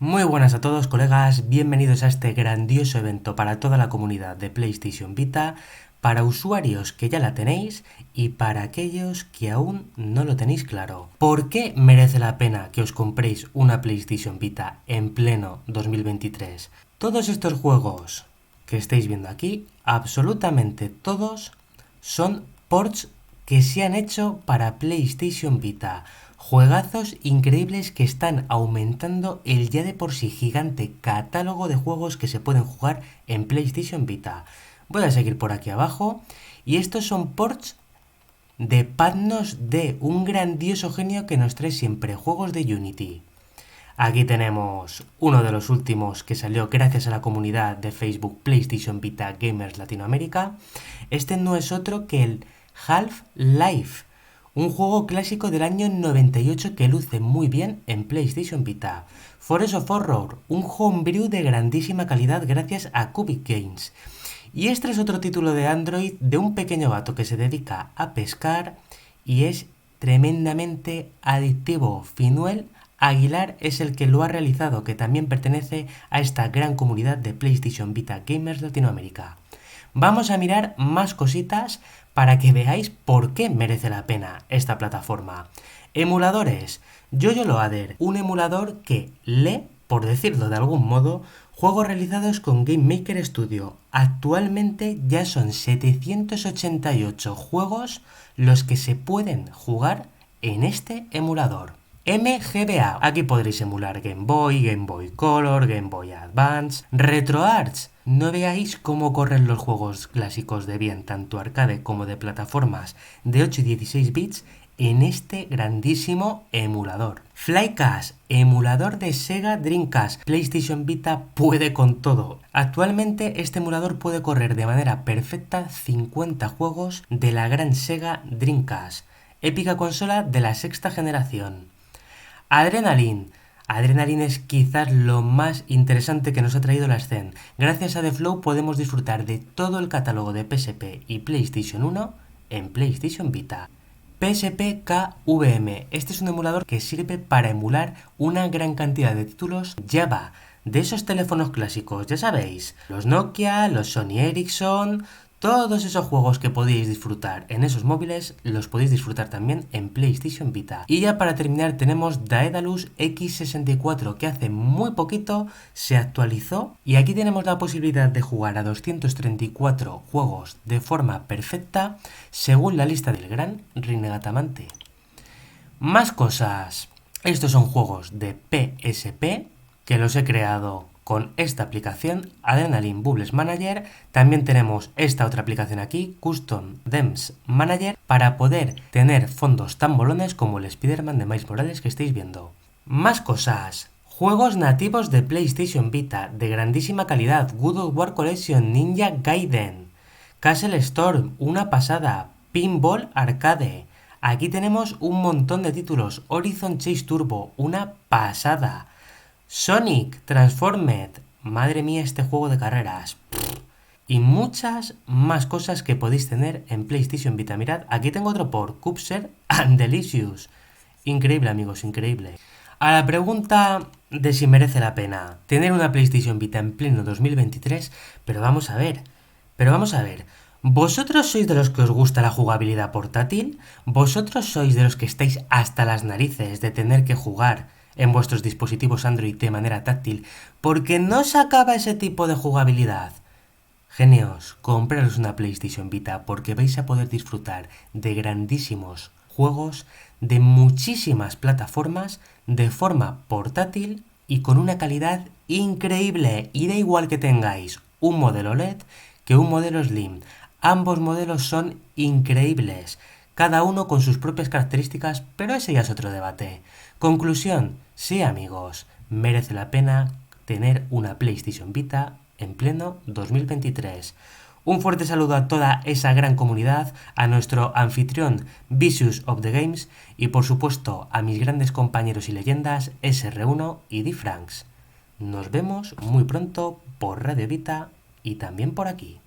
Muy buenas a todos, colegas, bienvenidos a este grandioso evento para toda la comunidad de PlayStation Vita, para usuarios que ya la tenéis y para aquellos que aún no lo tenéis claro. ¿Por qué merece la pena que os compréis una PlayStation Vita en pleno 2023? Todos estos juegos que estáis viendo aquí, absolutamente todos, son ports que se han hecho para PlayStation Vita. Juegazos increíbles que están aumentando el ya de por sí gigante catálogo de juegos que se pueden jugar en PlayStation Vita. Voy a seguir por aquí abajo y estos son ports de padnos de un grandioso genio que nos trae siempre juegos de Unity. Aquí tenemos uno de los últimos que salió gracias a la comunidad de Facebook PlayStation Vita Gamers Latinoamérica. Este no es otro que el Half-Life, un juego clásico del año 98 que luce muy bien en PlayStation Vita. Forest of Horror, un homebrew de grandísima calidad gracias a Cubic Games. Y este es otro título de Android de un pequeño gato que se dedica a pescar y es tremendamente adictivo. Finuel Aguilar es el que lo ha realizado, que también pertenece a esta gran comunidad de PlayStation Vita Gamers Latinoamérica. Vamos a mirar más cositas para que veáis por qué merece la pena esta plataforma. Emuladores. Yoyo Loader, un emulador que lee, por decirlo de algún modo, juegos realizados con Game Maker Studio. Actualmente ya son 788 juegos los que se pueden jugar en este emulador. MGBA. Aquí podréis emular Game Boy Color, Game Boy Advance, RetroArch. No veáis cómo corren los juegos clásicos de bien, tanto arcade como de plataformas de 8 y 16 bits, en este grandísimo emulador. Flycast, emulador de Sega Dreamcast. PlayStation Vita puede con todo. Actualmente este emulador puede correr de manera perfecta 50 juegos de la gran Sega Dreamcast, épica consola de la sexta generación. Adrenaline. Adrenaline es quizás lo más interesante que nos ha traído la escena. Gracias a The Flow podemos disfrutar de todo el catálogo de PSP y PlayStation 1 en PlayStation Vita. PSP KVM. Este es un emulador que sirve para emular una gran cantidad de títulos Java, de esos teléfonos clásicos, ya sabéis, los Nokia, los Sony Ericsson. Todos esos juegos que podéis disfrutar en esos móviles los podéis disfrutar también en PlayStation Vita. Y ya para terminar tenemos Daedalus X64, que hace muy poquito se actualizó y aquí tenemos la posibilidad de jugar a 234 juegos de forma perfecta según la lista del gran Rinegatamante. Más cosas. Estos son juegos de PSP que los he creado con esta aplicación, Adrenaline Bubbles Manager. También tenemos esta otra aplicación aquí, Custom Themes Manager, para poder tener fondos tan molones como el Spider-Man de Miles Morales que estáis viendo. Más cosas. Juegos nativos de PlayStation Vita, de grandísima calidad. God of War Collection, Ninja Gaiden, Castle Storm, una pasada. Pinball Arcade. Aquí tenemos un montón de títulos. Horizon Chase Turbo, una pasada. Sonic, Transformed, madre mía este juego de carreras. Y muchas más cosas que podéis tener en PlayStation Vita. Mirad, aquí tengo otro por Cupser and Delicious. Increíble, amigos, increíble. A la pregunta de si merece la pena tener una PlayStation Vita en pleno 2023, pero vamos a ver. ¿Vosotros sois de los que os gusta la jugabilidad portátil? ¿Vosotros sois de los que estáis hasta las narices de tener que jugar en vuestros dispositivos Android de manera táctil porque no se acaba ese tipo de jugabilidad? Genios, compraros una PlayStation Vita porque vais a poder disfrutar de grandísimos juegos de muchísimas plataformas de forma portátil y con una calidad increíble. Y da igual que tengáis un modelo LED que un modelo Slim. Ambos modelos son increíbles, cada uno con sus propias características, pero ese ya es otro debate. Conclusión, sí amigos, merece la pena tener una PlayStation Vita en pleno 2023. Un fuerte saludo a toda esa gran comunidad, a nuestro anfitrión Vicious of the Games y por supuesto a mis grandes compañeros y leyendas SR1 y D-Franks. Nos vemos muy pronto por Radio Vita y también por aquí.